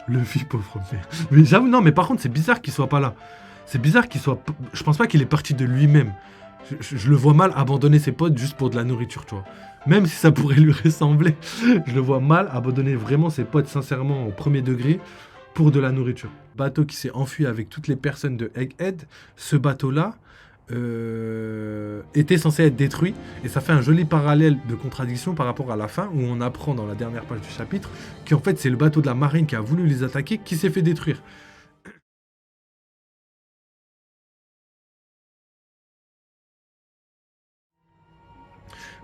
Luffy, pauvre père. Mais j'avoue, non, mais par contre, c'est bizarre qu'il soit pas là. C'est bizarre qu'il soit. Je pense pas qu'il est parti de lui-même. Je le vois mal abandonner ses potes juste pour de la nourriture, tu vois. Même si ça pourrait lui ressembler, je le vois mal abandonner vraiment ses potes sincèrement au premier degré pour de la nourriture. Bateau qui s'est enfui avec toutes les personnes de Egghead, ce bateau-là était censé être détruit et ça fait un joli parallèle de contradiction par rapport à la fin où on apprend dans la dernière page du chapitre qu'en fait c'est le bateau de la marine qui a voulu les attaquer qui s'est fait détruire.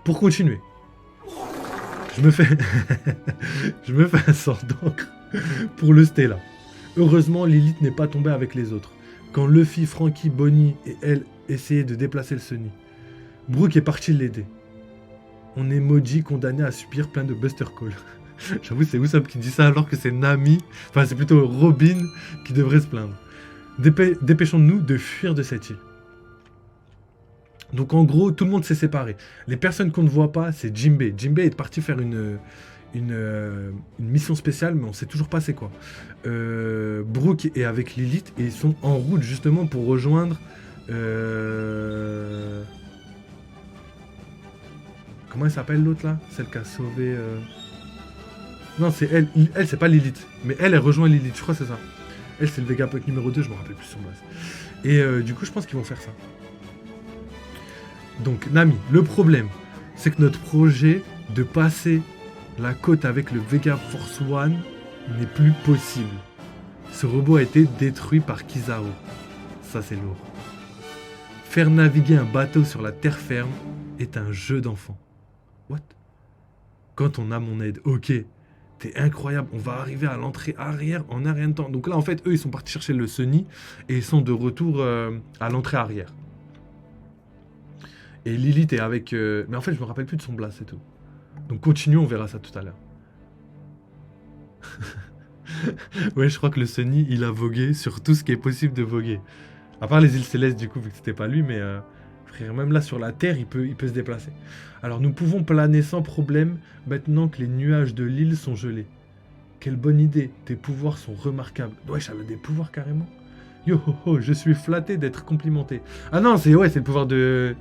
Pour continuer, je me fais je me fais un sort d'encre pour le Stella. Heureusement, Lilith n'est pas tombée avec les autres. Quand Luffy, Frankie, Bonnie et elle essayaient de déplacer le Sunny, Brook est parti l'aider. On est maudit, condamné à subir plein de Buster Call. J'avoue, c'est Usopp qui dit ça alors que c'est Nami, enfin c'est plutôt Robin qui devrait se plaindre. Dépêchons-nous de fuir de cette île. Donc en gros, tout le monde s'est séparé. Les personnes qu'on ne voit pas, c'est Jinbei. Jinbei est parti faire une mission spéciale, mais on sait toujours pas c'est quoi. Brook est avec Lilith et ils sont en route justement pour rejoindre. Comment elle s'appelle l'autre là? Celle qui a sauvé. Non, c'est elle. Elle, c'est pas Lilith. Mais elle rejoint Lilith, je crois que c'est ça. Elle, c'est le Vegapunk numéro 2, je me rappelle plus son base. Et du coup, je pense qu'ils vont faire ça. Donc, Nami, le problème, c'est que notre projet de passer la côte avec le Vega Force One n'est plus possible. Ce robot a été détruit par Kizaru. Ça, c'est lourd. Faire naviguer un bateau sur la terre ferme est un jeu d'enfant. What? Quand on a mon aide, ok, t'es incroyable, on va arriver à l'entrée arrière en un rien de temps. Donc là, en fait, eux, ils sont partis chercher le Sunny et ils sont de retour à l'entrée arrière. Et Lilith est avec... Mais en fait, je me rappelle plus de son blast, c'est tout. Donc continuons, on verra ça tout à l'heure. Ouais, je crois que le Sunny, il a vogué sur tout ce qui est possible de voguer. À part les îles célestes, du coup, vu que c'était pas lui, mais... frère, même là, sur la Terre, il peut se déplacer. Alors, nous pouvons planer sans problème, maintenant que les nuages de l'île sont gelés. Quelle bonne idée, tes pouvoirs sont remarquables. Wesh, elle a des pouvoirs carrément. Yo ho ho, je suis flatté d'être complimenté. Ah non, c'est le pouvoir de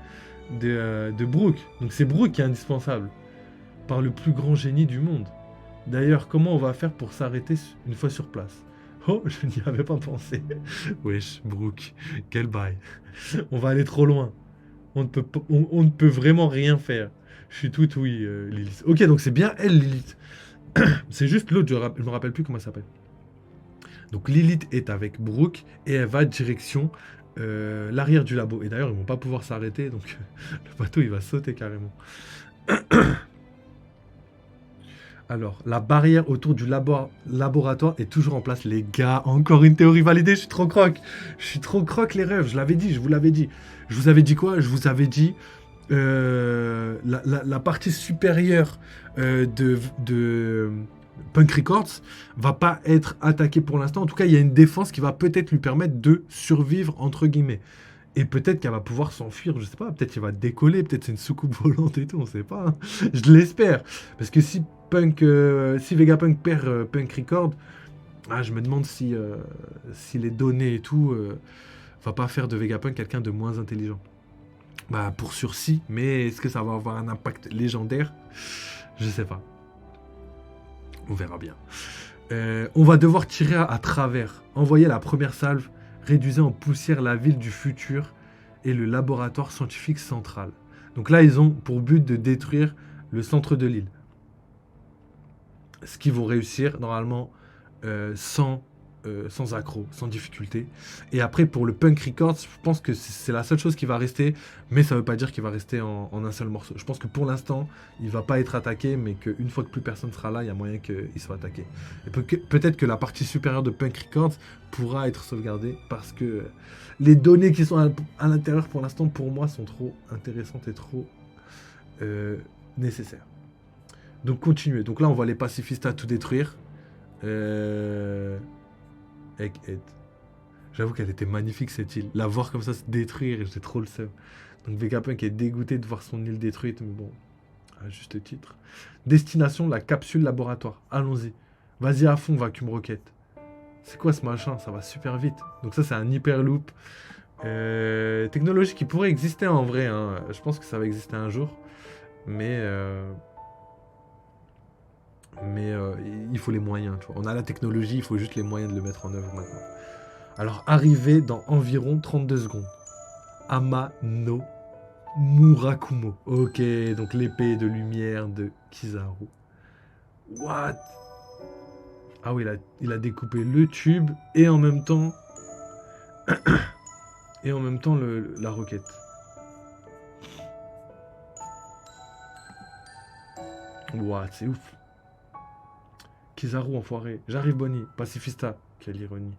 Brook. Donc c'est Brook qui est indispensable. Par le plus grand génie du monde. D'ailleurs, comment on va faire pour s'arrêter une fois sur place? Oh, je n'y avais pas pensé. Wesh, Brook, quel bail. On va aller trop loin. On ne peut vraiment rien faire. Je suis tout oui, Lilith. Ok, donc c'est bien elle, Lilith. C'est juste l'autre, je me rappelle plus comment elle s'appelle. Donc Lilith est avec Brook et elle va direction l'arrière du labo. Et d'ailleurs, ils vont pas pouvoir s'arrêter, donc le bateau il va sauter carrément. Alors, la barrière autour du laboratoire est toujours en place. Les gars, encore une théorie validée, je suis trop croque. Je suis trop croque les rêves, je l'avais dit, je vous l'avais dit. Je vous avais dit quoi? Je vous avais dit la partie supérieure de Punk Records va pas être attaquée pour l'instant. En tout cas, il y a une défense qui va peut-être lui permettre de survivre, entre guillemets. Et peut-être qu'elle va pouvoir s'enfuir, je sais pas, peut-être qu'elle va décoller, peut-être c'est une soucoupe volante et tout, on sait pas. Hein. Je l'espère. Parce que si Vegapunk perd Punk Record, je me demande si les données et tout va pas faire de Vegapunk quelqu'un de moins intelligent. Bah pour sursis, mais est-ce que ça va avoir un impact légendaire? Je sais pas. On verra bien. On va devoir tirer à travers. Envoyer la première salve, réduisant en poussière la ville du futur et le laboratoire scientifique central. Donc là, ils ont pour but de détruire le centre de l'île. Ce qu'ils vont réussir normalement sans accroc, sans difficulté. Et après, pour le Punk Records, je pense que c'est la seule chose qui va rester, mais ça ne veut pas dire qu'il va rester en un seul morceau. Je pense que pour l'instant, il ne va pas être attaqué, mais qu'une fois que plus personne sera là, il y a moyen qu'il soit attaqué. Et peut-être que la partie supérieure de Punk Records pourra être sauvegardée, parce que les données qui sont à l'intérieur pour l'instant, pour moi, sont trop intéressantes et trop nécessaires. Donc continuez. Donc là, on voit les pacifistes tout détruire. Egghead. J'avoue qu'elle était magnifique cette île. La voir comme ça se détruire, j'étais trop le seum. Donc Vegapunk est dégoûté de voir son île détruite, mais bon, à juste titre. Destination, la capsule laboratoire. Allons-y. Vas-y à fond, Vacuum Rocket. C'est quoi ce machin? Ça va super vite. Donc ça, c'est un hyperloop. Technologie qui pourrait exister en vrai, hein. Je pense que ça va exister un jour. Mais, il faut les moyens, tu vois. On a la technologie, il faut juste les moyens de le mettre en œuvre maintenant. Alors, arrivé dans environ 32 secondes. Ama no Murakumo. Ok, donc l'épée de lumière de Kizaru. What? Ah oui, il a découpé le tube et en même temps... et en même temps la roquette. What, c'est ouf. Kizaru, enfoiré. J'arrive, Bonnie. Pacifista. Quelle ironie.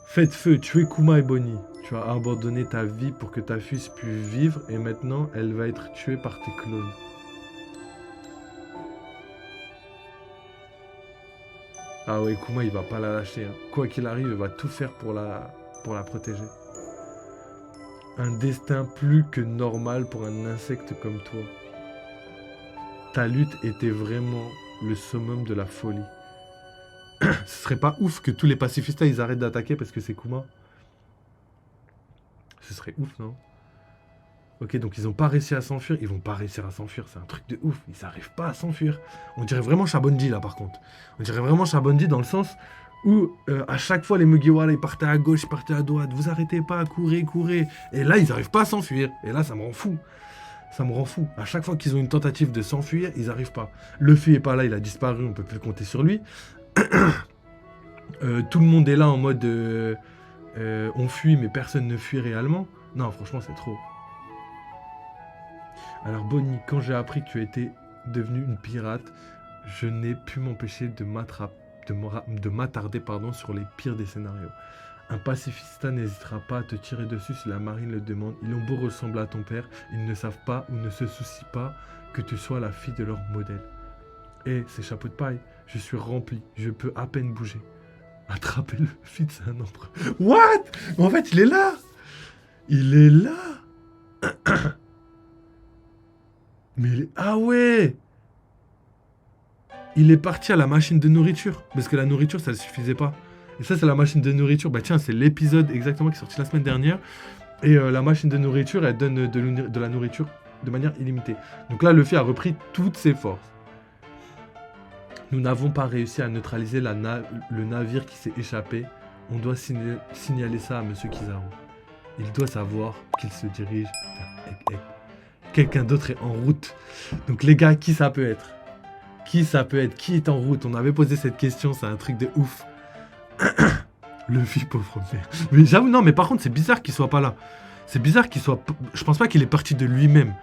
Faites feu, tuez Kuma et Bonnie. Tu as abandonné ta vie pour que ta fille puisse vivre et maintenant elle va être tuée par tes clones. Ah ouais, Kuma il va pas la lâcher, hein. Quoi qu'il arrive, il va tout faire pour la protéger. Un destin plus que normal pour un insecte comme toi. Ta lutte était vraiment le summum de la folie. Ce serait pas ouf que tous les pacifistas ils arrêtent d'attaquer parce que c'est Kuma? Ce serait ouf, non? Ok, donc ils ont pas réussi à s'enfuir. Ils vont pas réussir à s'enfuir, c'est un truc de ouf. Ils arrivent pas à s'enfuir. On dirait vraiment Shabondi là par contre. On dirait vraiment Shabondi dans le sens où à chaque fois les Mugiwara ils partaient à gauche, ils partaient à droite. Vous arrêtez pas, courez, courez. Et là ils arrivent pas à s'enfuir. Et là ça me rend fou. Ça me rend fou. À chaque fois qu'ils ont une tentative de s'enfuir, ils arrivent pas. Luffy est pas là, il a disparu, on peut plus compter sur lui. Tout le monde est là en mode on fuit mais personne ne fuit réellement. Non, franchement c'est trop. Alors Bonnie, quand j'ai appris que tu étais devenue une pirate, je n'ai pu m'empêcher de m'attarder sur les pires des scénarios. Un pacifista n'hésitera pas à te tirer dessus si la marine le demande. Ils ont beau ressembler à ton père, ils ne savent pas ou ne se soucient pas que tu sois la fille de leur modèle. Et ces chapeaux de paille, je suis rempli, je peux à peine bouger. Attrapez-le, vite, c'est un empereur. What? En fait, il est là. Il est là. Mais il est... Ah ouais! Il est parti à la machine de nourriture. Parce que la nourriture, ça ne suffisait pas. Et ça, c'est la machine de nourriture. Bah tiens, c'est l'épisode exactement qui est sorti la semaine dernière. Et la machine de nourriture, elle donne de la nourriture de manière illimitée. Donc là, Luffy a repris toutes ses forces. Nous n'avons pas réussi à neutraliser le navire qui s'est échappé. On doit signaler ça à Monsieur Kizaru. Il doit savoir qu'il se dirige vers Egg. Quelqu'un d'autre est en route. Donc les gars, qui ça peut être? Qui ça peut être? Qui est en route? On avait posé cette question, c'est un truc de ouf. Luffy, pauvre mère. Mais j'avoue, non, mais par contre, c'est bizarre qu'il soit pas là. C'est bizarre qu'il soit... Je pense pas qu'il est parti de lui-même.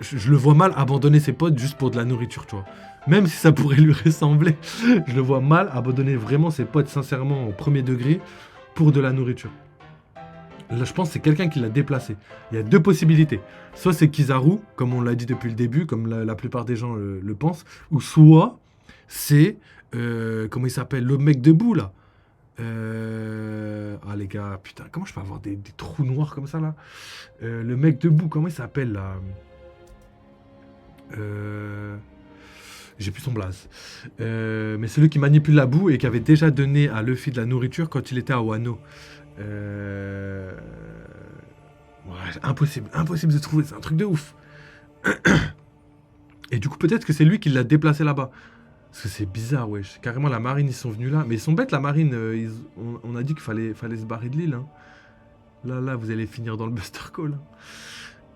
Je le vois mal abandonner ses potes juste pour de la nourriture, tu vois. Même si ça pourrait lui ressembler. Je le vois mal abandonner vraiment ses potes, sincèrement, au premier degré, pour de la nourriture. Là, je pense que c'est quelqu'un qui l'a déplacé. Il y a deux possibilités. Soit c'est Kizaru, comme on l'a dit depuis le début, comme la plupart des gens le pensent, ou soit c'est... comment il s'appelle? Le mec debout, là. Ah, les gars, putain, comment je peux avoir des trous noirs comme ça, là? Le mec debout, comment il s'appelle, là? J'ai plus son blaze. Mais celui qui manipule la boue et qui avait déjà donné à Luffy de la nourriture quand il était à Wano. Ouais, impossible de trouver, c'est un truc de ouf. Et du coup, peut-être que c'est lui qui l'a déplacé là-bas. Parce que c'est bizarre, wesh. Carrément, la marine, ils sont venus là. Mais ils sont bêtes, la marine. On a dit qu'il fallait se barrer de l'île. Hein. Là, vous allez finir dans le Buster Call. Hein.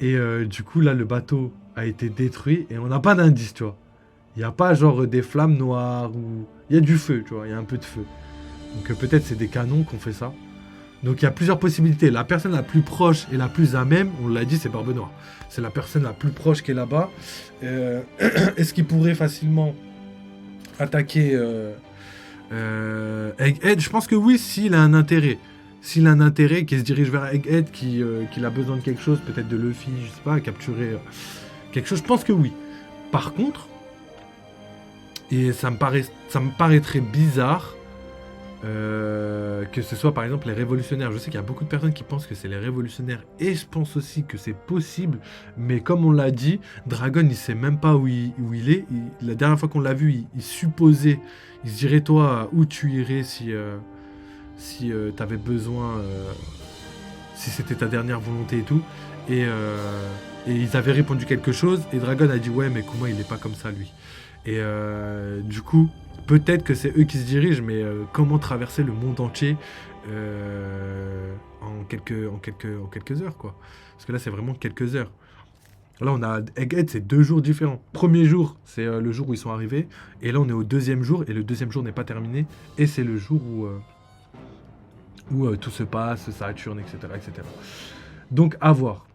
Et du coup, là, le bateau a été détruit. Et on n'a pas d'indice, tu vois. Il n'y a pas genre des flammes noires ou... Il y a du feu, tu vois. Il y a un peu de feu. Donc peut-être c'est des canons qui ont fait ça. Donc il y a plusieurs possibilités. La personne la plus proche et la plus à même, on l'a dit, c'est Barbe Noire. C'est la personne la plus proche qui est là-bas. Est-ce qu'il pourrait facilement attaquer Egghead? Je pense que oui, s'il a un intérêt. S'il a un intérêt, qu'il se dirige vers Egghead, qu'il a besoin de quelque chose, peut-être de Luffy, je sais pas, capturer quelque chose, je pense que oui. Par contre, et ça me paraîtrait bizarre Que ce soit par exemple les révolutionnaires. Je sais qu'il y a beaucoup de personnes qui pensent que c'est les révolutionnaires et je pense aussi que c'est possible. Mais comme on l'a dit, Dragon il sait même pas où il est. La dernière fois qu'on l'a vu, il supposait, il se dirait toi où tu irais si t'avais besoin, si c'était ta dernière volonté et tout. Et ils avaient répondu quelque chose et Dragon a dit ouais mais Kuma il est pas comme ça lui. Et du coup, peut-être que c'est eux qui se dirigent, mais comment traverser le monde entier en quelques heures, quoi. Parce que là, c'est vraiment quelques heures. Là, on a Egghead, c'est 2 jours différents. Premier jour, c'est le jour où ils sont arrivés. Et là, on est au deuxième jour, et le deuxième jour n'est pas terminé. Et c'est le jour où tout se passe, Saturne, etc., etc. Donc, à voir.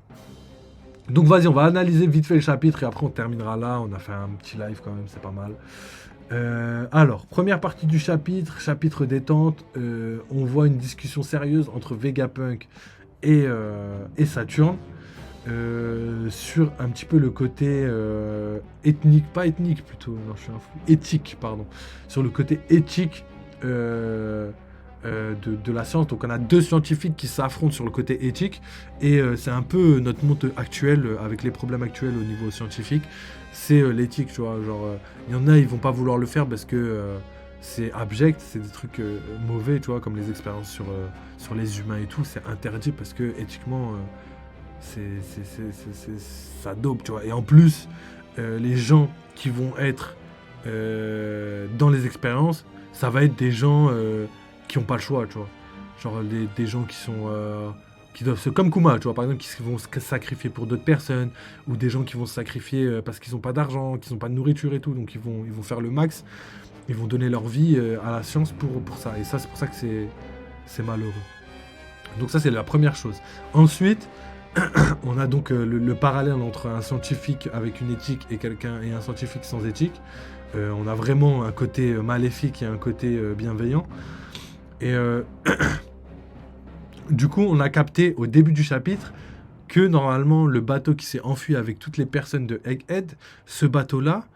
Donc vas-y, on va analyser vite fait le chapitre et après on terminera là. On a fait un petit live quand même, c'est pas mal. Alors, première partie du chapitre détente. On voit une discussion sérieuse entre Vegapunk et Saturne sur un petit peu le côté ethnique, pas ethnique plutôt, non je suis un fou, éthique, pardon. Sur le côté éthique de la science. Donc on a 2 scientifiques qui s'affrontent sur le côté éthique et c'est un peu notre monde actuel avec les problèmes actuels au niveau scientifique. C'est l'éthique, tu vois, genre il y en a ils vont pas vouloir le faire parce que c'est abject, c'est des trucs mauvais, tu vois, comme les expériences sur les humains et tout, c'est interdit parce que éthiquement ça dope, tu vois. Et en plus les gens qui vont être dans les expériences, ça va être des gens qui ont pas le choix, tu vois. Genre des gens qui doivent se... Comme Kuma, tu vois, par exemple, qui vont se sacrifier pour d'autres personnes, ou des gens qui vont se sacrifier parce qu'ils n'ont pas d'argent, qu'ils n'ont pas de nourriture et tout, donc ils vont faire le max, ils vont donner leur vie à la science pour ça. Et ça, c'est pour ça que c'est malheureux. Donc ça, c'est la première chose. Ensuite, on a donc le parallèle entre un scientifique avec une éthique et un scientifique sans éthique. On a vraiment un côté maléfique et un côté bienveillant. Et du coup, on a capté au début du chapitre que normalement, le bateau qui s'est enfui avec toutes les personnes de Egghead, ce bateau-là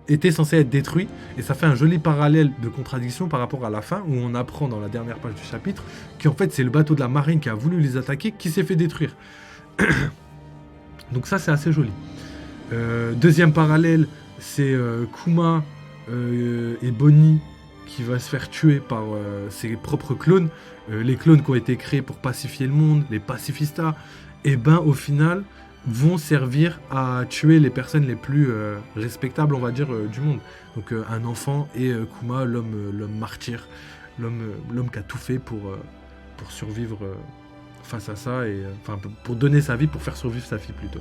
était censé être détruit. Et ça fait un joli parallèle de contradiction par rapport à la fin, où on apprend dans la dernière page du chapitre qu'en fait, c'est le bateau de la marine qui a voulu les attaquer qui s'est fait détruire. Donc ça, c'est assez joli. Deuxième parallèle, c'est Kuma et Bonnie qui va se faire tuer par ses propres clones, les clones qui ont été créés pour pacifier le monde, les pacifistas, et ben au final vont servir à tuer les personnes les plus respectables, on va dire, du monde. Donc un enfant et Kuma, l'homme martyr, l'homme qui a tout fait pour survivre face à ça, et enfin pour donner sa vie, pour faire survivre sa fille plutôt.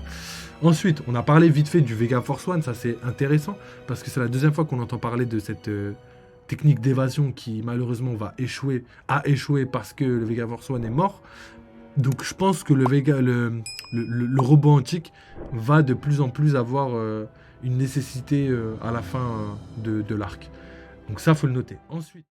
Ensuite, on a parlé vite fait du Vega Force One, ça c'est intéressant, parce que c'est la deuxième fois qu'on entend parler de cette technique d'évasion qui malheureusement a échoué parce que le Vega Force One est mort. Donc je pense que le robot antique va de plus en plus avoir une nécessité à la fin de l'arc. Donc ça, faut le noter. Ensuite,